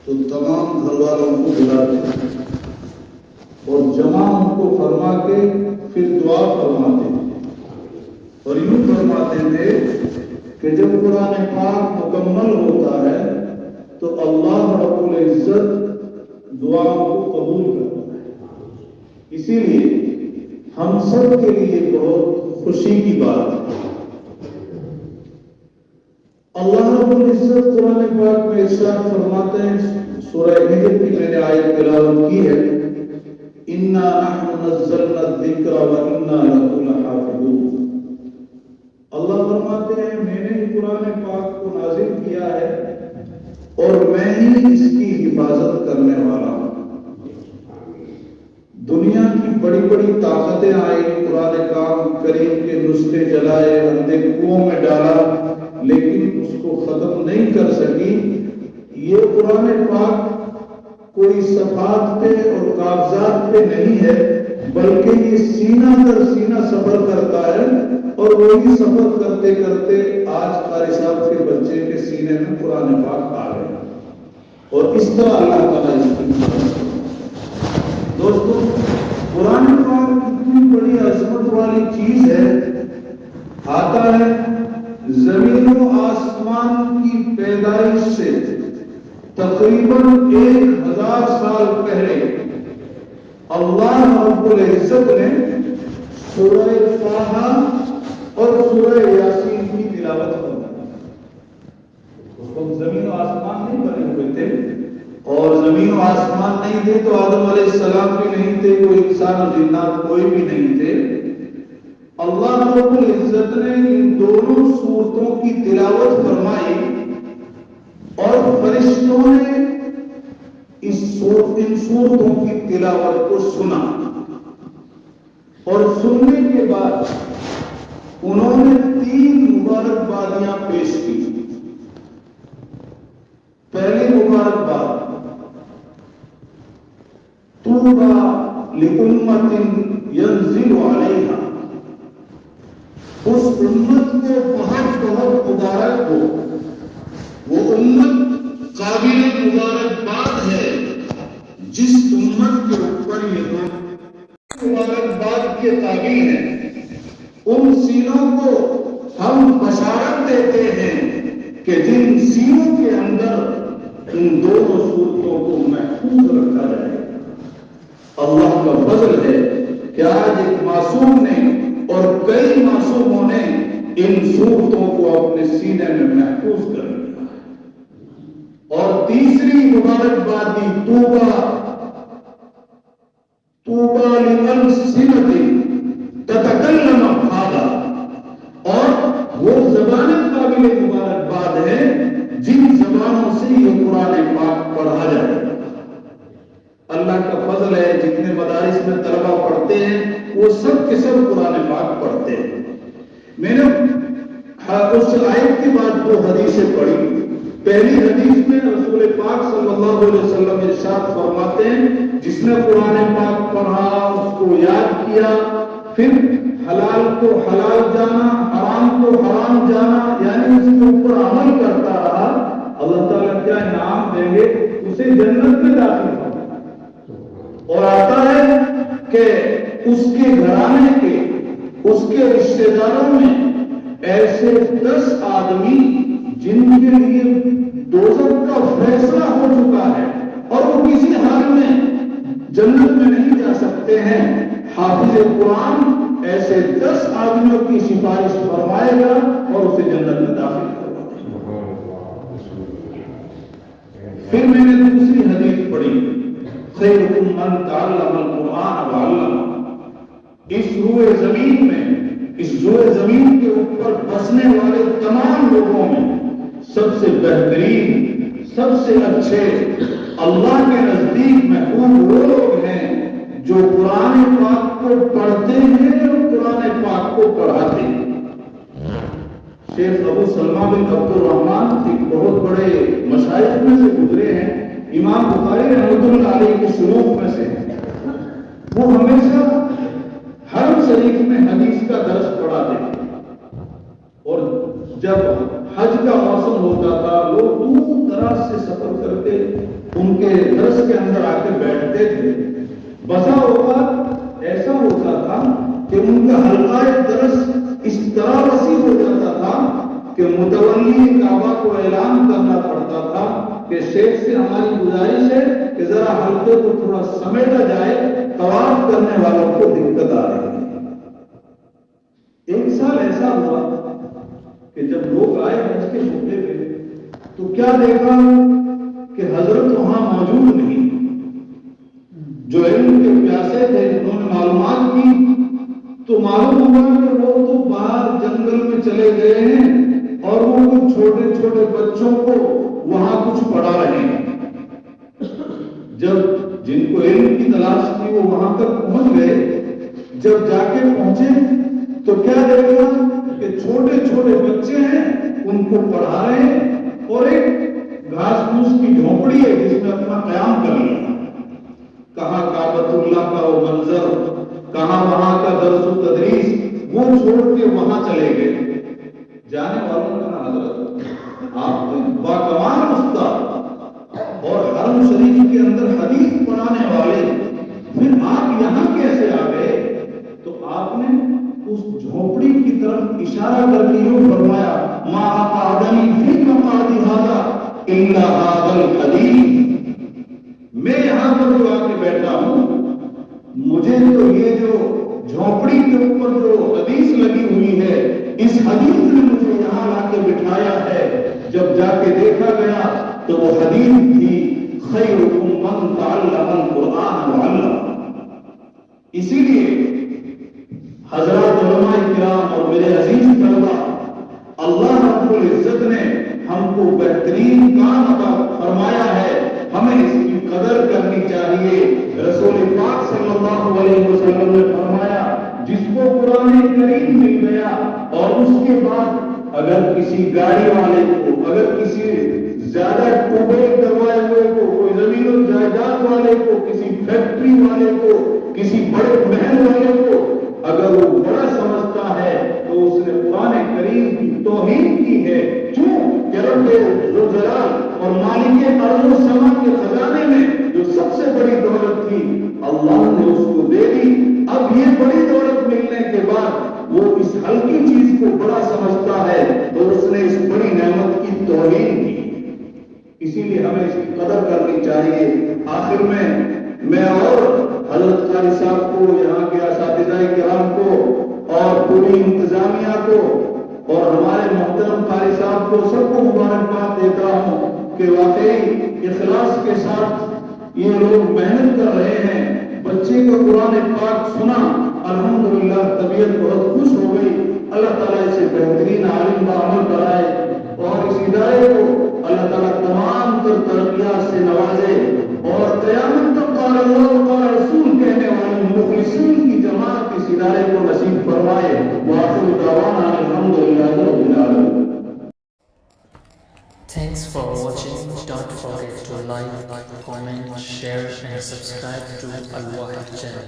تو تمام گھر والوں کو بلاتے اور جمع ان کو فرما کے پھر دعا فرماتے اور یوں فرماتے تھے کہ جب قرآن پاک مکمل ہوتا ہے تو اللہ رب العزت دعا کو قبول کرتا ہے. اسی لیے ہم سب کے لیے بہت خوشی کی بات ہے. اللہ رب العزت قرآن پاک میں ارشاد فرماتے ہیں، سورہ ہجر کی میں نے آیت تلاوت کی ہے، اِنَّا نَحْنُ نَزَّلْنَا الذِّكْرَ وَإِنَّا لَهُ لَحَافِظُونَ. اللہ فرماتے ہیں میں نے قرآن پاک کو نازل کیا ہے اور میں ہی اس کی حفاظت کرنے والا ہوں. دنیا کی بڑی بڑی طاقتیں آئی، قرآن کریم کے نسخے جلائے، اندھے کنووں میں ڈالا، لیکن اس کو ختم نہیں کر سکی. یہ قرآن پاک کوئی صفحات پہ اور کاغذات پہ نہیں ہے، بلکہ یہ سینہ در سینہ سفر کرتا ہے. اور وہی سفر کرتے کرتے آج قاری صاحب کے بچے کے سینے میں قرآن پاک آ گیا. اور اس طرح اللہ تعالیٰ اس کی دوستوں قرآن پاک اتنی بڑی عظمت والی چیز ہے. آتا ہے زمین و آسمان کی پیدائش سے تقریباً 1000 سال پہلے اللہ رب العزت نے سورہ طٰہٰ اور سورہ یاسین کی تلاوت فرمائی. اس وقت زمین و آسمان نہیں بنے ہوئے تھے، اور زمین و آسمان نہیں تھے تو آدم علیہ السلام بھی نہیں تھے، کوئی انسان اور جنات کوئی بھی نہیں تھے. اللہ رب العزت نے ان دونوں سورتوں کی تلاوت فرمائی اور فرشتوں نے ان سورتوں کی تلاوت کو سنا، اور سننے کے بعد انہوں نے 3 مبارکبادیاں پیش کی. پہلی مبارکباد، طوبیٰ لأمة ينزل علیہا، اس امت کو بہت بہت مبارک ہو. وہ امت قابل مبارکباد ہے جس امت کے اوپر یہ مبارکباد کے تابع ہیں. ان سینوں کو ہم بشارت دیتے ہیں کہ جن سینوں کے اندر ان دونوں صورتوں کو محفوظ رکھا جائے. اللہ کا فضل ہے کہ آج ایک معصوم نے اور کئی معصوموں نے ان صورتوں کو اپنے سینے میں محفوظ کر لیا. اور تیسری مبارکبادی طوبیٰ لألسنة تتکلم بہذا، اور وہ زبانیں قابل مبارکباد ہے جن زبانوں سے یہ قرآن پاک پڑھا جائے. اللہ کا فضل ہے جتنے مدارس میں طلبہ پڑھتے ہیں وہ سب کے سب قرآن پاک پڑھتے ہیں. میں نے اس آیت کے بعد 2 حدیثیں پڑھی. پہلی حدیث میں رسول پاک صلی اللہ علیہ وسلم ارشاد فرماتے ہیں جس نے قرآن پاک پڑھا، اس کو یاد کیا، پھر حلال کو حلال جانا، حرام کو حرام جانا، یعنی اس کے اوپر عمل کرتا رہا، اللہ تعالیٰ کیا انعام دیں گے، اسے جنت میں داخل ہوگا. اور آتا ہے کہ اس کے گھرانے کے، اس کے رشتہ داروں میں ایسے 10 آدمی جن کے لیے دوزخ کا فیصلہ ہو چکا ہے اور وہ کسی حال میں جنت میں نہیں جا سکتے ہیں، حافظ قرآن ایسے 10 آدمیوں کی سفارش فرمائے گا اور اسے جنت میں داخل کرے گا. پھر میں نے دوسری حدیث پڑھی، خیرکم من تعلم القرآن وعلمہ. اس روئے زمین میں، اس روئے زمین کے اوپر بسنے والے تمام لوگوں میں سب سے بہترین، سب سے اچھے اللہ کے نزدیک محبوب وہ لوگ ہیں جو قرآن پاک کو پڑھتے ہیں اور قرآن پاک کو پڑھاتے ہیں. شیخ ابو سلمہ بن عبد الرحمن ایک بہت بڑے مشائخ میں سے گزرے ہیں، امام بخاری رحمۃ اللہ علیہ کے شیوخ میں سے ہیں. وہ ہمیشہ حرم شریف میں حدیث کا درس پڑھاتے تھے، اور جب حج کا موسم ہوتا تھا لوگ دور دراز سے سفر کرتے ان کے درس کے اندر آ کے بیٹھتے تھے. بسا اوقات ایسا ہوتا تھا کہ ان کا حلقہ درس اس طرح وسیع ہو جاتا تھا کہ متولی کعبہ کو اعلان کرنا پڑتا تھا کہ شیخ سے ہماری گزارش ہے کہ ذرا حلقے کو تھوڑا سمیٹا جائے, طواف کرنے والوں کو دقت آ رہی ہے. ایک سال ایسا ہوا کہ جب لوگ آئے حج کے موقع پہ تو کیا دیکھا کہ حضرت وہاں موجود نہیں. جو علم کے پیاسے تھے انہوں نے معلومات کی تو معلوم ہوا کہ وہ تو باہر جنگل میں چلے گئے ہیں اور وہ کچھ چھوٹے چھوٹے بچوں کو وہاں کچھ پڑھا رہے ہیں. جب جن کو علم کی تلاش تھی وہ وہاں تک پہنچ گئے, جب جا کے پہنچے تو کیا دیکھا کہ چھوٹے چھوٹے بچے ہیں ان کو پڑھا رہے ہیں اور ایک گھاس پھوس کی جھونپڑی ہے جس میں اپنا قیام کر لیا. کہاں کعبۃ اللہ کا وہ منظر, کہاں وہاں کا درس و تدریس, وہ چھوڑ کے وہاں چلے گئے. جانے والوں نے کہا حضرت آپ تو باکمال استاد اور حرم شریف کے اندر حدیث پڑھانے والے, پھر آپ یہاں کیسے آ گئے؟ تو آپ نے اس جھونپڑی کی طرف اشارہ کر کے یوں فرمایا ما اقعدنی فی مقعدی ھذا الا ھذا الحدیث, میں یہاں پر جو آ کے بیٹھا ہوں مجھے تو یہ جو جھونپڑی کے اوپر جو حدیث لگی ہوئی ہے اس حدیث نے مجھے یہاں لا کے بٹھایا ہے. جب جا کے دیکھا گیا تو وہ حدیث تھی خیرکم من تعلم القرآن وعلمہ. اسی لیے حضرات علماء کرام اور میرے عزیز طلبہ, اللہ رب العزت نے ہم کو بہترین کام عطا فرمایا ہے, ہمیں اس کی قدر کرنی چاہیے. رسول پاک صلی اللہ علیہ وسلم نے فرمایا جس کو قرآن کریم مل گیا اور اس کے بعد اگر کسی گاڑی والے کو, اگر کسی زیادہ ٹوبیل کروائے ہوئے کو, کوئی زمین و جائیداد والے کو, کسی فیکٹری والے کو, کسی بڑے محل والے کو اگر وہ بڑا سمجھتا ہے تو اس نے قرآن کریم کی توہین کی ہے. کیوں کہ رب ذوالجلال اور مالک ارض و سما کے خزانے میں جو سب سے بڑی دولت تھی اللہ نے اس کو دے دی. اب یہ بڑی دولت ملنے کے بعد وہ اس ہلکی چیز کو بڑا سمجھتا ہے تو اس نے اس بڑی نعمت کی توہین کی. اسی لیے ہمیں اس کی قدر کرنی چاہیے. آخر میں اور حضرت قاری صاحب کو, یہاں کے اساتذہ کرام کو اور پوری انتظامیہ کو اور ہمارے محترم قاری صاحب کو سب کو مبارکباد دیتا ہوں کہ واقعی اخلاص کے ساتھ یہ لوگ محنت کر رہے ہیں. بچے کو قرآن پاک سنا, الحمدللہ طبیعت بہت خوش ہو گئی. اللہ تعالیٰ اسے بہترین عالم کا عمل کرائے اور اس ادارے کو اللہ تعالیٰ تمام تر ترقیات سے نوازے اور قیامت تک قال اللہ قال رسول کہنے والے مخلصین کی جماعت اس ادارے کو نصیب فرمائے. وآخر دعوانا الحمدللہ رب العالمین. Thanks for watching. Don't forget to like, comment, share and subscribe to Al Wahab channel.